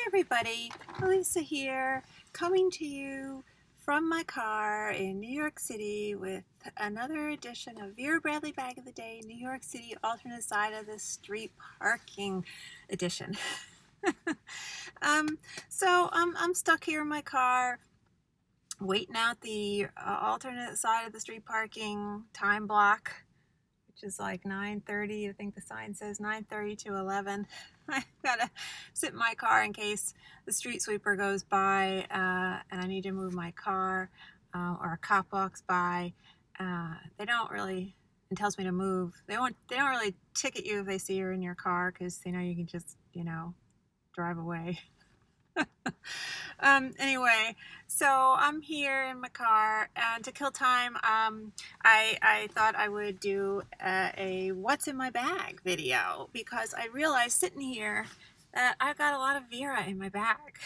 everybody, Elisa here, coming to you from my car in New York City with another edition of Vera Bradley Bag of the Day, New York City alternate side of the street parking edition. I'm stuck here in my car waiting out the alternate side of the street parking time block, which is like 9:30. I think the sign says 9:30 to 11. I gotta sit in my car in case the street sweeper goes by and I need to move my car or a cop walks by. They don't really, and tells me to move. They don't really ticket you if they see you're in your car because they know you can just, drive away. Anyway, so I'm here in my car, and to kill time, I thought I would do a what's in my bag video because I realized sitting here that I've got a lot of Vera in my bag.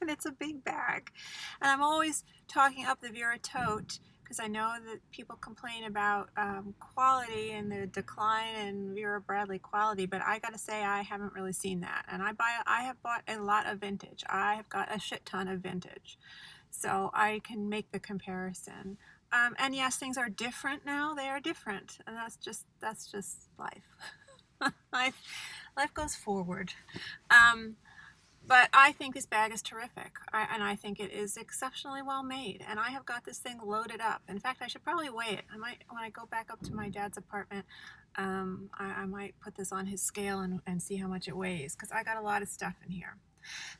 And it's a big bag. And I'm always talking up the Vera Tote because I know that people complain about quality and the decline in Vera Bradley quality, but I gotta say I haven't really seen that. And I have bought a lot of vintage. I have got a shit ton of vintage, so I can make the comparison. And yes, things are different now. They are different, and that's just life. life goes forward. But I think this bag is terrific, and I think it is exceptionally well made, and I have got this thing loaded up. In fact, I should probably weigh it. I might, when I go back up to my dad's apartment, I might put this on his scale and see how much it weighs, because I got a lot of stuff in here.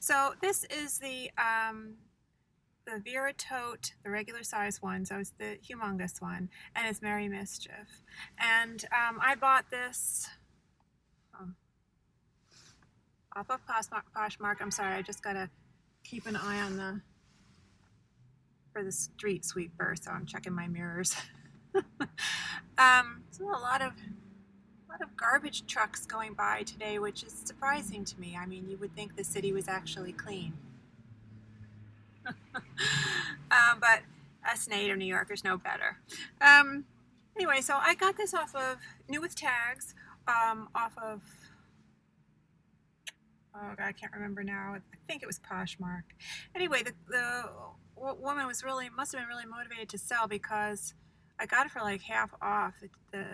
So this is the Vera Tote, the regular size one, so it's the humongous one, and it's Merry Mischief. And I bought this off of Poshmark. I'm sorry, I just gotta keep an eye on for the street sweeper, so I'm checking my mirrors. So a lot of garbage trucks going by today, which is surprising to me. I mean, you would think the city was actually clean. But us native New Yorkers know better. Anyway, so I got this off of new with tags, off of, oh God, I can't remember now. I think it was Poshmark. Anyway, the woman must have been really motivated to sell because I got it for like half off the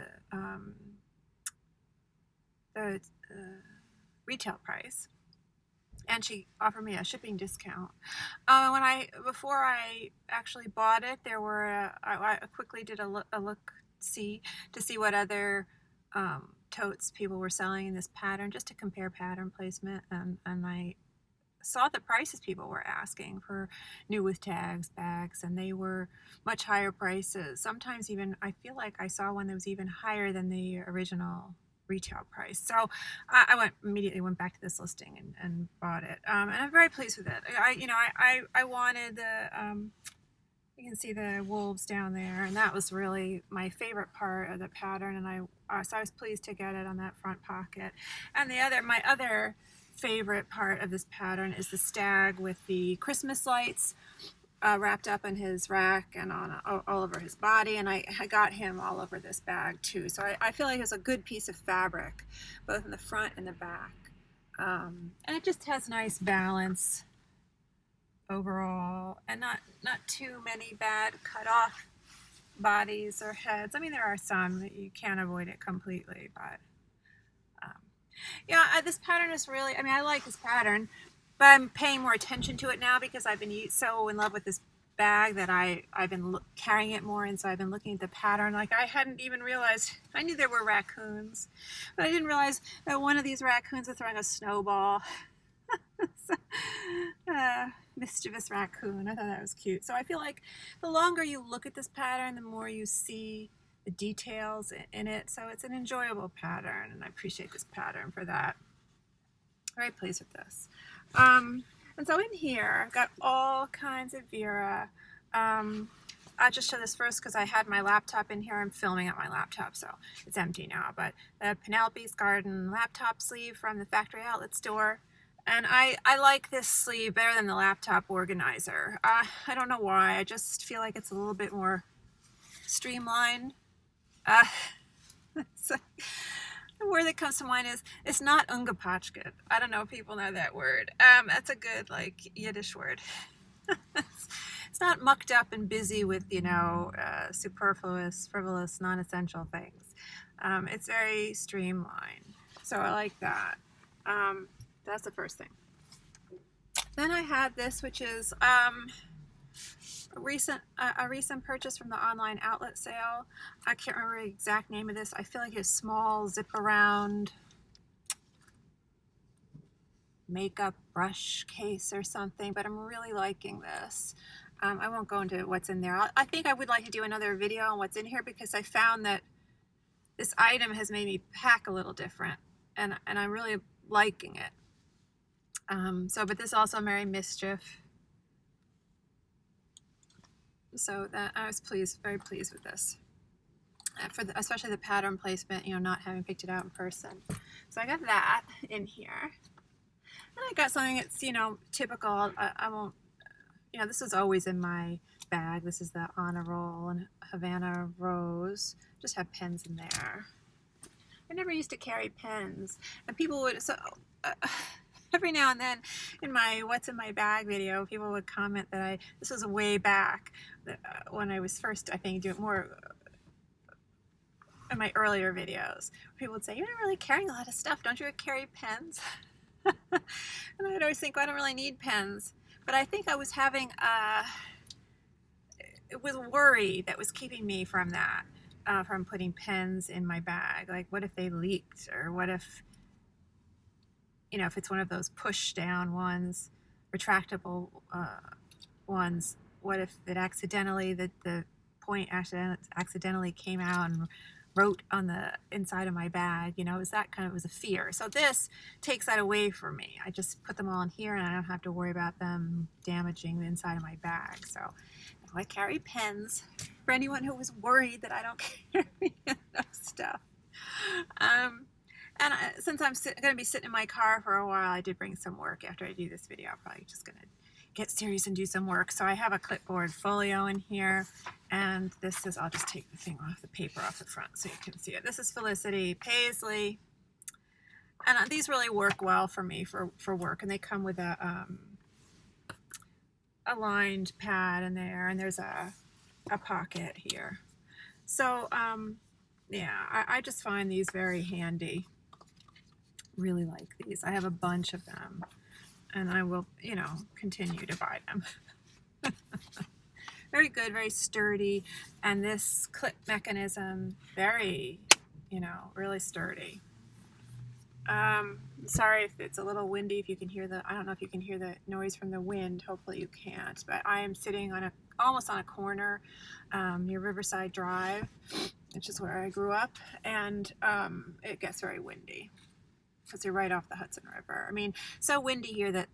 retail price, and she offered me a shipping discount. Before I actually bought it, I quickly did a look see to see what other totes people were selling in this pattern, just to compare pattern placement, and I saw the prices people were asking for new with tags bags, and they were much higher prices. Sometimes even I feel like I saw one that was even higher than the original retail price. So I immediately went back to this listing and bought it, and I'm very pleased with it. I wanted the you can see the wolves down there, and that was really my favorite part of the pattern, and so I was pleased to get it on that front pocket. And my other favorite part of this pattern is the stag with the Christmas lights wrapped up in his rack and on all over his body, and I got him all over this bag too. So I feel like it's a good piece of fabric, both in the front and the back, and it just has nice balance overall, and not too many bad cut off bodies or heads. I mean, there are some that you can't avoid it completely, but yeah, this pattern is really, I mean, I like this pattern, but I'm paying more attention to it now because I've been so in love with this bag that I've been carrying it more, and so I've been looking at the pattern. Like, I hadn't even realized, I knew there were raccoons, but I didn't realize that one of these raccoons was throwing a snowball. So, mischievous raccoon. I thought that was cute. So I feel like the longer you look at this pattern, the more you see the details in it. So it's an enjoyable pattern, and I appreciate this pattern for that. Very pleased with this. And so in here, I've got all kinds of Vera. I'll just show this first because I had my laptop in here. I'm filming at my laptop, so it's empty now. But the Penelope's Garden laptop sleeve from the factory outlet store. And I like this sleeve better than the laptop organizer. I don't know why. I just feel like it's a little bit more streamlined. So, The word that comes to mind is, it's not ungepatchket. I don't know if people know that word. That's a good, like, Yiddish word. It's not mucked up and busy with, superfluous, frivolous, non-essential things. It's very streamlined. So I like that. That's the first thing. Then I had this, which is a recent purchase from the online outlet sale. I can't remember the exact name of this. I feel like it's small zip around makeup brush case or something, but I'm really liking this. I won't go into what's in there. I think I would like to do another video on what's in here, because I found that this item has made me pack a little different, and I'm really liking it. But this is also Merry Mischief. So that I was very pleased with this. Especially the pattern placement, not having picked it out in person. So I got that in here. And I got something that's, typical. I won't, this is always in my bag. This is the Honor Roll and Havana Rose. Just have pens in there. I never used to carry pens. And people would, every now and then in my what's in my bag video, people would comment that this was way back when I was first, I think, doing more in my earlier videos. People would say, you're not really carrying a lot of stuff. Don't you carry pens? And I'd always think, well, I don't really need pens. But I think I was having it was worry that was keeping me from that, from putting pens in my bag. Like, what if they leaked? Or what if, if it's one of those push down ones, retractable ones, what if it accidentally, the point accidentally came out and wrote on the inside of my bag? It was a fear. So this takes that away from me. I just put them all in here, and I don't have to worry about them damaging the inside of my bag. So I carry pens for anyone who was worried that I don't carry enough stuff. Since I'm going to be sitting in my car for a while, I did bring some work. After I do this video, I'm probably just going to get serious and do some work. So I have a clipboard folio in here, and this is, I'll just take the thing off, the paper off the front so you can see it. This is Felicity Paisley, and these really work well for me for work, and they come with a lined pad in there, and there's a pocket here. So yeah, I just find these very handy. Really like these. I have a bunch of them, and I will, continue to buy them. Very good, very sturdy, and this clip mechanism, very, really sturdy. Sorry if it's a little windy, if you can hear I don't know if you can hear the noise from the wind. Hopefully you can't, but I am sitting almost on a corner near Riverside Drive, which is where I grew up, and it gets very windy because you're right off the Hudson River. I mean, so windy here that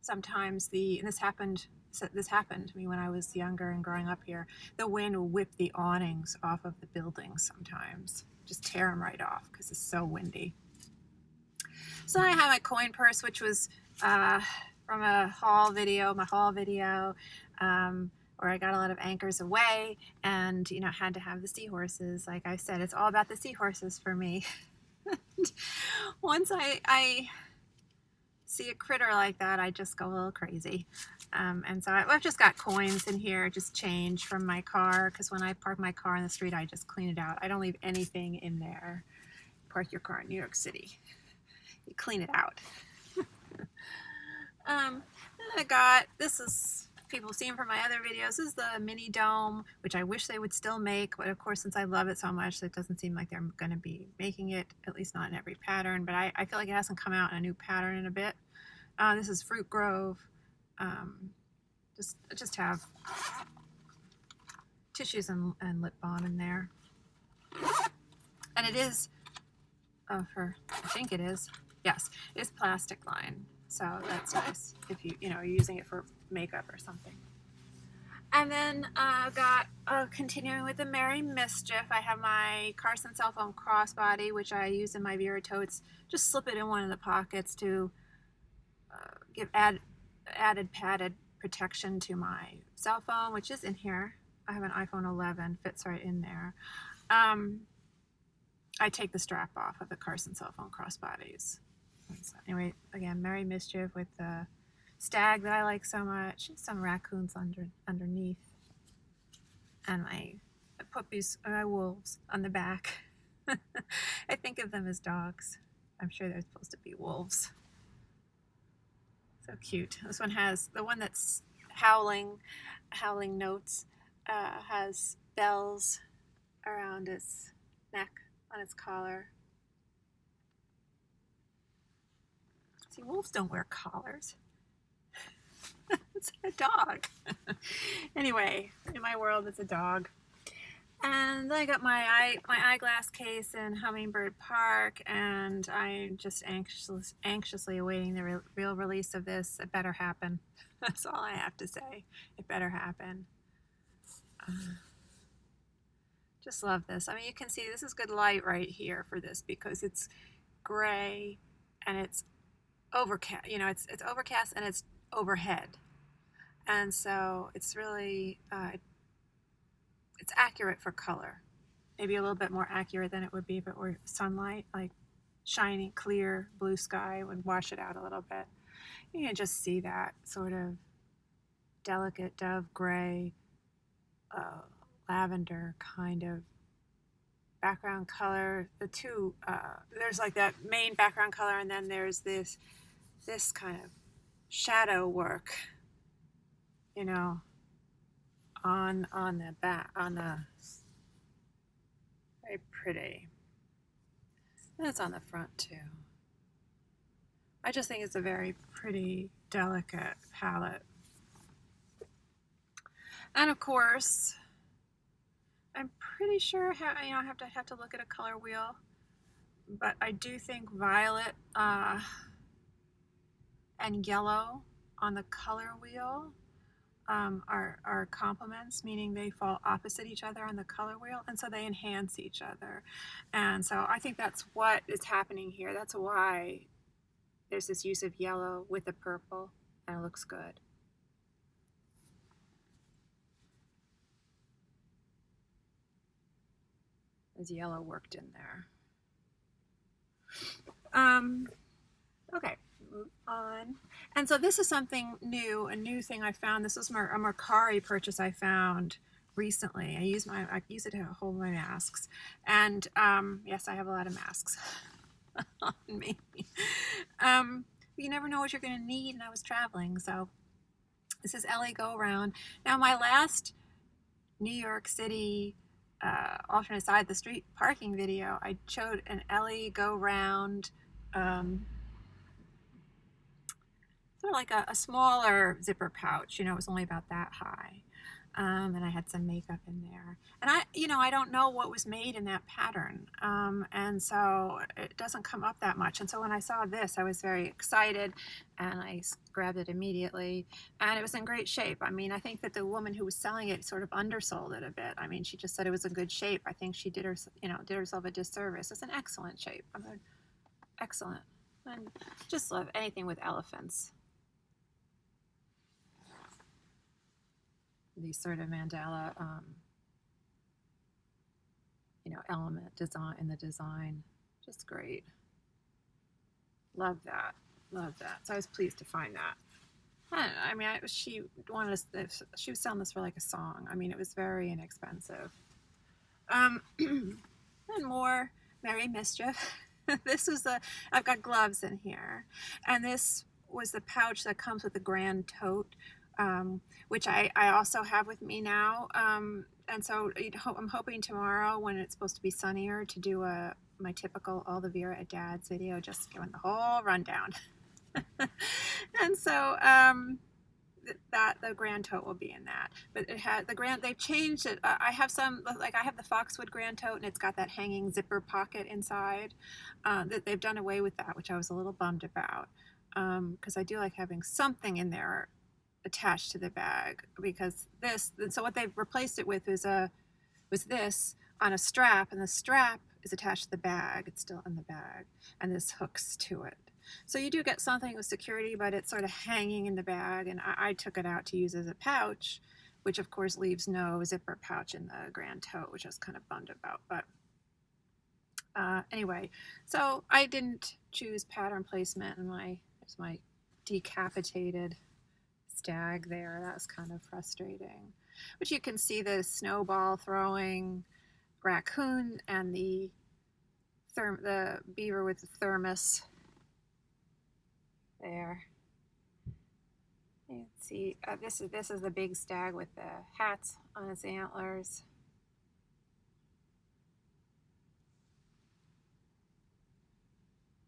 sometimes this happened to me when I was younger and growing up here. The wind will whip the awnings off of the buildings sometimes, just tear them right off because it's so windy. So I have my coin purse, which was from my haul video, where I got a lot of anchors away, and had to have the seahorses. Like I said, it's all about the seahorses for me. Once I see a critter like that, I just go a little crazy. And so I've just got coins in here, just change from my car, because when I park my car in the street, I just clean it out. I don't leave anything in there. Park your car in New York City, you clean it out. Then I got, this is, people seen from my other videos, this is the mini dome, which I wish they would still make, but of course, since I love it so much, it doesn't seem like they're going to be making it, at least not in every pattern, but I feel like it hasn't come out in a new pattern in a bit. This is Fruit Grove. Just have tissues and lip balm in there. And it is, I think it is, yes, it's plastic line. So that's nice if you're using it for makeup or something. And then got, continuing with the Merry Mischief, I have my Carson cell phone crossbody, which I use in my Vera Totes. Just slip it in one of the pockets to give added padded protection to my cell phone, which is in here. I have an iPhone 11, fits right in there. I take the strap off of the Carson cell phone crossbodies. So anyway, again, Merry Mischief with the stag that I like so much. Some raccoons underneath. And my puppies, my wolves on the back. I think of them as dogs. I'm sure they're supposed to be wolves. So cute. This one has, the one that's howling notes, has bells around its neck, on its collar. See, wolves don't wear collars. It's a dog. Anyway, in my world, it's a dog. And I got my eyeglass case in Hummingbird Park, and I'm just anxiously awaiting the real release of this. It better happen. That's all I have to say. It better happen. Just love this. I mean, you can see this is good light right here for this because it's gray and it's overcast. You know, it's overcast and it's overhead, and so it's really it's accurate for color. Maybe a little bit more accurate than it would be if it were sunlight, like shiny, clear blue sky would wash it out a little bit. You can just see that sort of delicate dove gray, lavender kind of background color. The two, there's like that main background color, and then there's this kind of shadow work, you know, on the back, on the, very pretty. And it's on the front too. I just think it's a very pretty, delicate palette. And of course, I'm pretty sure I have to look at a color wheel, but I do think violet and yellow on the color wheel are complements, meaning they fall opposite each other on the color wheel, and so they enhance each other. And so I think that's what is happening here. That's why there's this use of yellow with the purple, and it looks good. There's yellow worked in there. Okay, move on. And so this is something new, a new thing I found. This was a Mercari purchase I found recently. I use it to hold my masks. And yes, I have a lot of masks on me. You never know what you're going to need, and I was traveling. So this is LA Go Around. Now, my last New York City alternate side of the street parking video, I showed an LA Go Round, sort of like a smaller zipper pouch. You know, it was only about that high. And I had some makeup in there. And I don't know what was made in that pattern. And so it doesn't come up that much. And so when I saw this, I was very excited, and I grabbed it immediately, and it was in great shape. I mean, I think that the woman who was selling it sort of undersold it a bit. I mean, she just said it was in good shape. I think she did herself a disservice. It's in excellent shape. I mean, excellent. And just love anything with elephants. These sort of mandala, element design in the design, just great. Love that. So I was pleased to find that. I mean, she was selling this for like a song. I mean, it was very inexpensive. And more Merry Mischief. I've got gloves in here, and this was the pouch that comes with the Grand Tote. Which I also have with me now. And so I'm hoping tomorrow, when it's supposed to be sunnier, to do my typical All the Vera at Dad's video, just giving the whole rundown. And so the Grand Tote will be in that. But it had they've changed it. I have the Foxwood Grand Tote, and it's got that hanging zipper pocket inside. That they've done away with that, which I was a little bummed about, because I do like having something in there attached to the bag, because so what they've replaced it with was this on a strap, and the strap is attached to the bag. It's still in the bag, and this hooks to it. So you do get something with security, but it's sort of hanging in the bag, and I took it out to use as a pouch, which of course leaves no zipper pouch in the Grand Tote, which I was kind of bummed about. But Anyway, so I didn't choose pattern placement, and there's my decapitated stag there. That was kind of frustrating. But you can see the snowball throwing raccoon and the beaver with the thermos there. You can see this is the big stag with the hats on its antlers.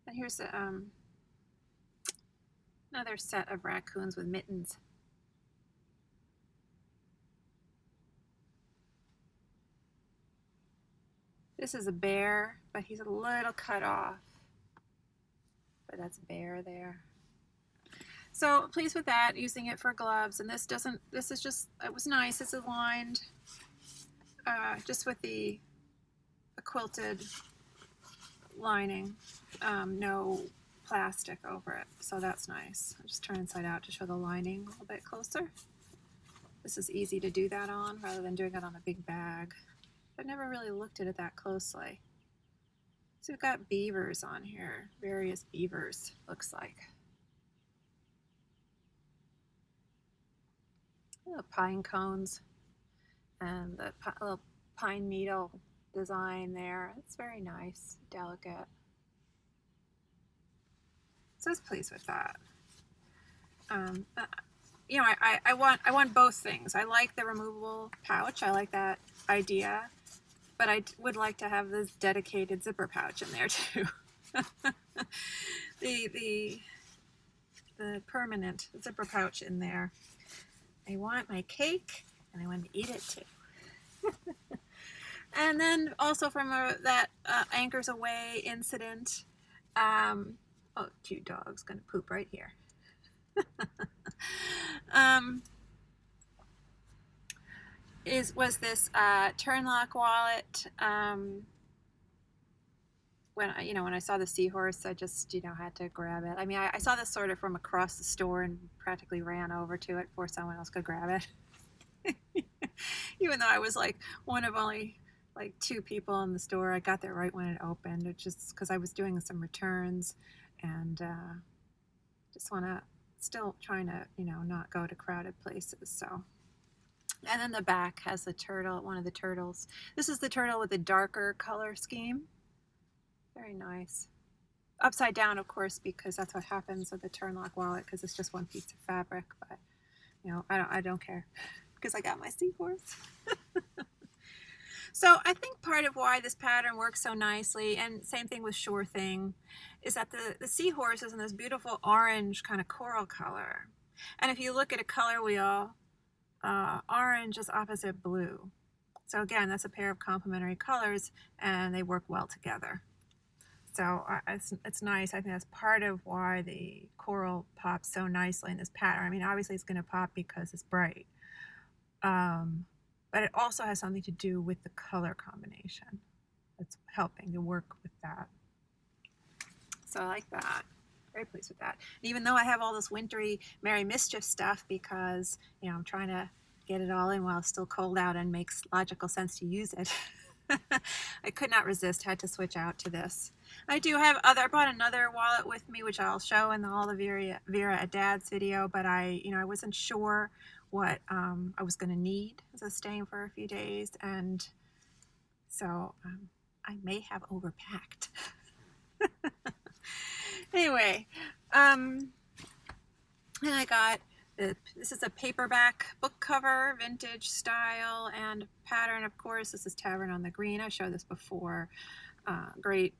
And here's another set of raccoons with mittens. This is a bear, but he's a little cut off. But that's a bear there. So pleased with that, using it for gloves. And this is just, it was nice. It's aligned just with the quilted lining, no plastic over it. So that's nice. I'll just turn inside out to show the lining a little bit closer. This is easy to do that on rather than doing it on a big bag. I never really looked at it that closely. So we've got beavers on here, various beavers, looks like. The pine cones and the little pine needle design there. It's very nice, delicate. So I was pleased with that. You know, I want both things. I like the removable pouch. I like that idea, but I would like to have this dedicated zipper pouch in there too. the permanent zipper pouch in there. I want my cake, and I want to eat it too. And then also from that Anchors Away incident, oh, cute dog's gonna poop right here. Was this turn lock wallet? When I saw the seahorse, I just had to grab it. I mean, I saw this sort of from across the store and practically ran over to it before someone else could grab it. Even though I was like one of only like 2 people in the store, I got there right when it opened. It just because I was doing some returns and just still trying to not go to crowded places. So. And then the back has the turtle, one of the turtles. This is the turtle with a darker color scheme. Very nice. Upside down, of course, because that's what happens with the turn lock wallet, because it's just one piece of fabric. But I don't care because I got my seahorse. So I think part of why this pattern works so nicely, and same thing with Sure Thing, is that the seahorse is in this beautiful orange kind of coral color. And if you look at a color wheel, orange is opposite blue. So again, that's a pair of complementary colors, and they work well together. So it's nice. I think that's part of why the coral pops so nicely in this pattern. I mean, obviously it's going to pop because it's bright, but it also has something to do with the color combination. It's helping to work with that. So I like that. Very pleased with that. And even though I have all this wintry Merry Mischief stuff because I'm trying to get it all in while it's still cold out and makes logical sense to use it. I could not resist, had to switch out to this. I bought another wallet with me, which I'll show in all the Vera at Dad's video, but I wasn't sure what I was going to need as I was staying for a few days, and so I may have overpacked. Anyway, and I got this is a paperback book cover, vintage style and pattern. Of course, this is Tavern on the Green. I showed this before. Great,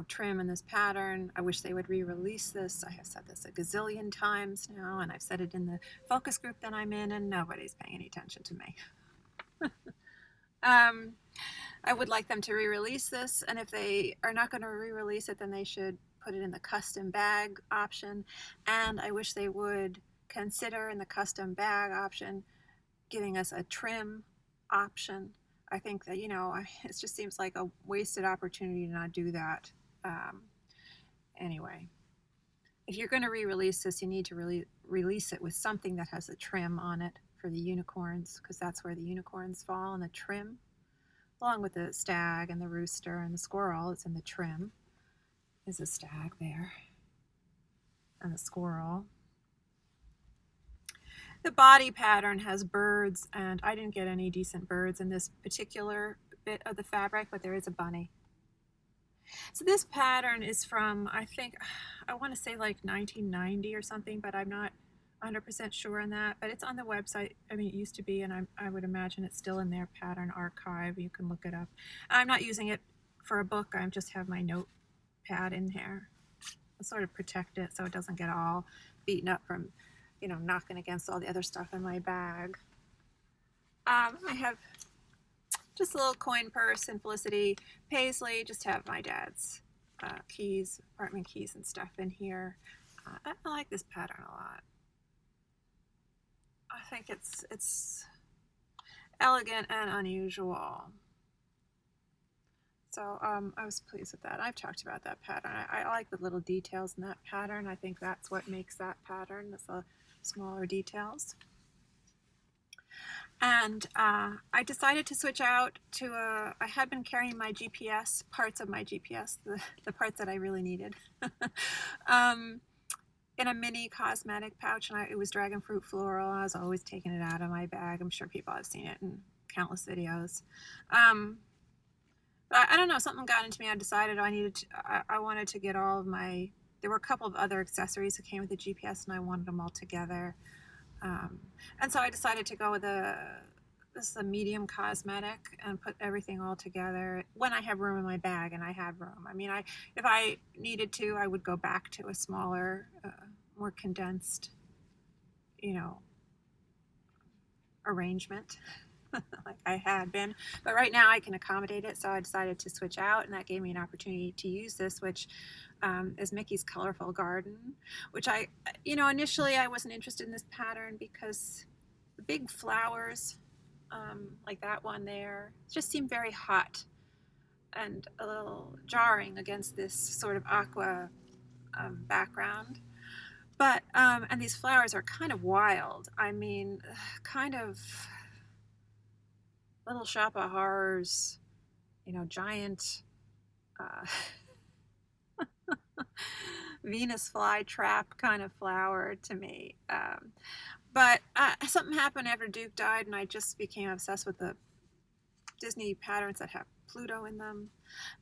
trim in this pattern. I wish they would re-release this. I have said this a gazillion times now, and I've said it in the focus group that I'm in, and nobody's paying any attention to me. I would like them to re-release this, and if they are not going to re-release it, then they should put it in the custom bag option. And I wish they would consider in the custom bag option giving us a trim option. I think that it just seems like a wasted opportunity to not do that. Anyway, if you're going to re-release this, you need to release it with something that has a trim on it for the unicorns, because that's where the unicorns fall in the trim. along with the stag and the rooster and the squirrel. It's in the trim. There's a stag there and the squirrel. The body pattern has birds, and I didn't get any decent birds in this particular bit of the fabric, but there is a bunny. So this pattern is from, I think, I want to say like 1990 or something, but I'm not 100% sure on that. But it's on the website. I mean, it used to be, and I would imagine it's still in their pattern archive. You can look it up. I'm not using it for a book. I just have my notepad in here. I'll sort of protect it so it doesn't get all beaten up from, you know, knocking against all the other stuff in my bag. I have just a little coin purse and Felicity Paisley. Just have my dad's keys, apartment keys and stuff in here. I like this pattern a lot. I think it's elegant and unusual. So I was pleased with that. I've talked about that pattern. I like the little details in that pattern. I think that's what makes that pattern. It's the smaller details. And I decided to switch out to I had been carrying my GPS, parts of my GPS, the parts that I really needed, in a mini cosmetic pouch, and it was dragon fruit floral. I was always taking it out of my bag. I'm sure people have seen it in countless videos. But I don't know, something got into me. I decided I wanted to get all of my, there were a couple of other accessories that came with the GPS, and I wanted them all together. And so I decided to go with this is a medium cosmetic and put everything all together when I have room in my bag, and I had room. I mean, if I needed to, I would go back to a smaller, more condensed, you know, arrangement like I had been. But right now I can accommodate it, so I decided to switch out, and that gave me an opportunity to use this, which is Mickey's Colorful Garden, which initially I wasn't interested in this pattern because the big flowers, like that one there, just seemed very hot and a little jarring against this sort of aqua background. But, and these flowers are kind of wild. I mean, kind of Little Shop of Horrors, you know, giant Venus flytrap kind of flower to me. But something happened after Duke died, and I just became obsessed with the Disney patterns that have Pluto in them.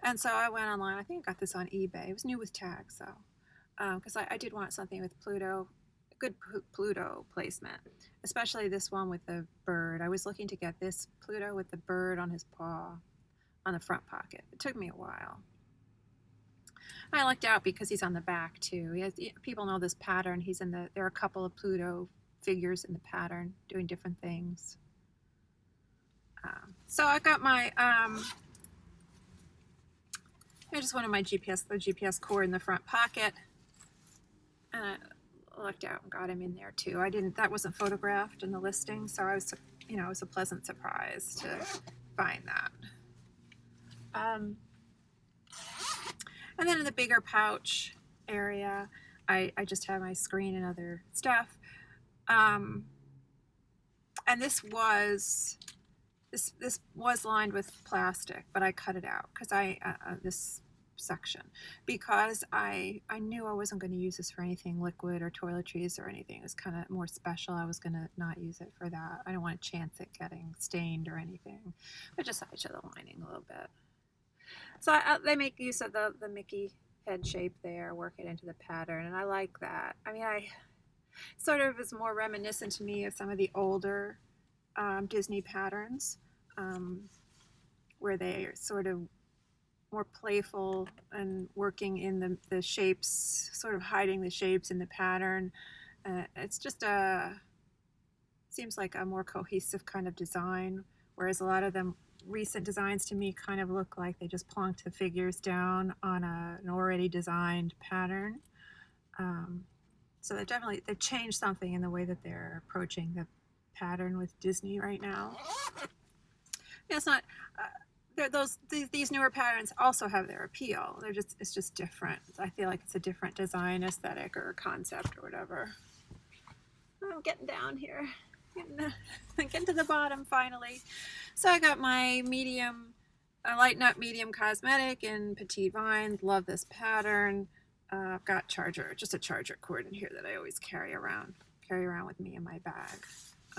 And so I went online. I think I got this on eBay. It was new with tags, though, because I did want something with Pluto, good Pluto placement, especially this one with the bird. I was looking to get this Pluto with the bird on his paw on the front pocket. It took me a while. I lucked out because he's on the back too. People know this pattern. There are a couple of Pluto figures in the pattern doing different things. So I got my, I just wanted my the GPS cord in the front pocket, and I lucked out and got him in there too. That wasn't photographed in the listing, so I was, it was a pleasant surprise to find that. And then in the bigger pouch area, I just have my screen and other stuff. And this was lined with plastic, but I cut it out because this section, because I knew I wasn't going to use this for anything liquid or toiletries or anything. It was kind of more special. I was going to not use it for that. I don't want to chance it getting stained or anything. But just add to the lining a little bit. So they make use of the Mickey head shape there, work it into the pattern, and I like that. I mean, sort of is more reminiscent to me of some of the older Disney patterns, where they are sort of more playful and working in the shapes, sort of hiding the shapes in the pattern. It's just seems like a more cohesive kind of design, whereas a lot of them recent designs to me kind of look like they just plonked the figures down on an already designed pattern. So they've changed something in the way that they're approaching the pattern with Disney right now. It's not these newer patterns also have their appeal. It's just different. I feel like it's a different design aesthetic or concept or whatever. I'm getting down here. Getting to the bottom finally. So I got my medium A light nut medium cosmetic in petite vines. Love this pattern. I've got just a charger cord in here that I always carry around with me in my bag.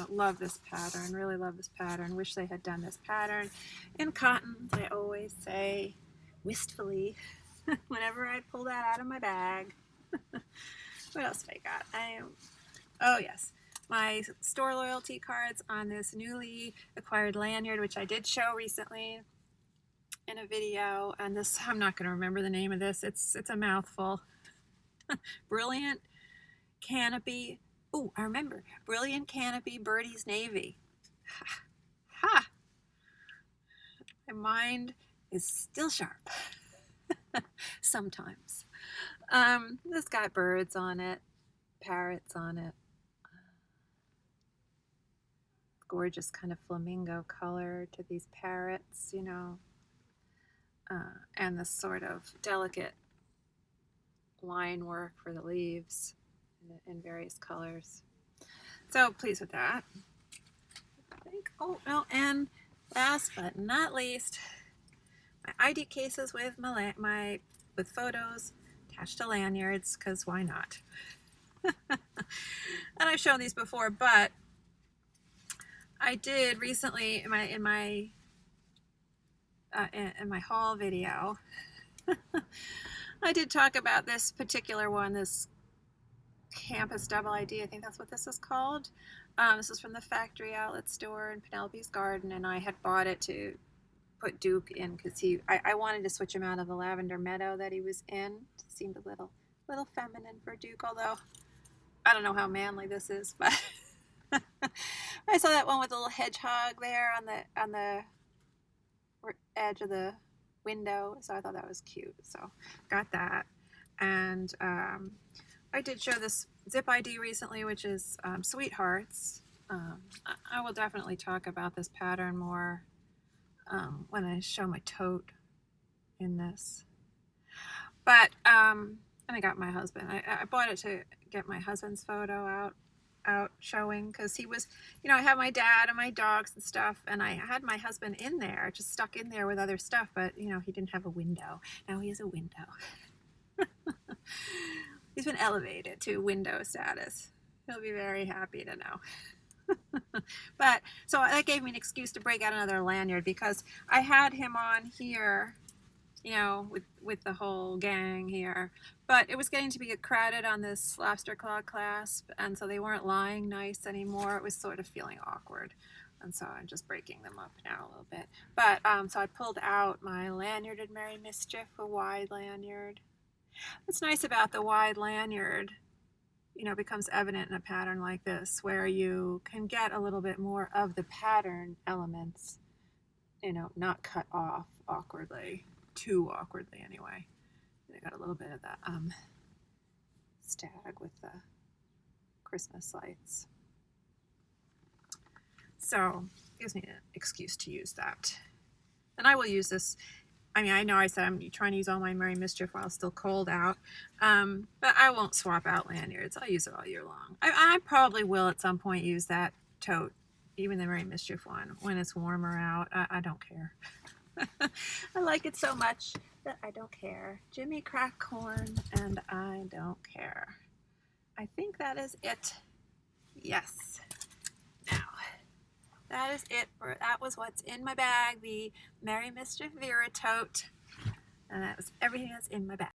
Love this pattern. Really love this pattern. Wish they had done this pattern in cottons. I always say wistfully whenever I pull that out of my bag. What else did I got? Oh yes, my store loyalty cards on this newly acquired lanyard, which I did show recently in a video. And this, I'm not going to remember the name of this. It's a mouthful. Brilliant Canopy. Oh, I remember. Brilliant Canopy Birdie's Navy. Ha! Ha! My mind is still sharp. Sometimes. This got birds on it, parrots on it. Gorgeous kind of flamingo color to these parrots, you know. And this sort of delicate line work for the leaves in various colors. So pleased with that. Oh no, and last but not least, my ID cases with with photos attached to lanyards, because why not? And I've shown these before, but I did recently in my haul video. I did talk about this particular one, this Campus Double ID. I think that's what this is called. This is from the factory outlet store in Penelope's Garden, and I had bought it to put Duke in because I wanted to switch him out of the lavender meadow that he was in. It seemed a little feminine for Duke, although I don't know how manly this is, but I saw that one with a little hedgehog there on the edge of the window, so I thought that was cute, so got that. And I did show this zip ID recently, which is Sweethearts. I will definitely talk about this pattern more when I show my tote in this. But and I got my husband. I bought it to get my husband's photo out showing, because he was, you know, I have my dad and my dogs and stuff, and I had my husband in there, just stuck in there with other stuff, but you know, he didn't have a window. Now he has a window. He's been elevated to window status. He'll be very happy to know. But so that gave me an excuse to break out another lanyard, because I had him on here, you know, with the whole gang here, but it was getting to be crowded on this lobster claw clasp, and so they weren't lying nice anymore. It was sort of feeling awkward, and so I'm just breaking them up now a little bit. But so I pulled out my Lanyarded Merry Mischief, a wide lanyard. What's nice about the wide lanyard, you know, becomes evident in a pattern like this, where you can get a little bit more of the pattern elements, you know, not cut off awkwardly. Too awkwardly anyway. I got a little bit of that stag with the Christmas lights. So gives me an excuse to use that. And I will use this. I mean, I know I said I'm trying to use all my Merry Mischief while it's still cold out, but I won't swap out lanyards. I'll use it all year long. I probably will at some point use that tote, even the Merry Mischief one, when it's warmer out. I don't care. I like it so much that I don't care. Jimmy crack corn, and I don't care. I think that is it. Yes. Now, that is it. That was what's in my bag, the Merry Mischief Vera Tote. And that was everything that's in my bag.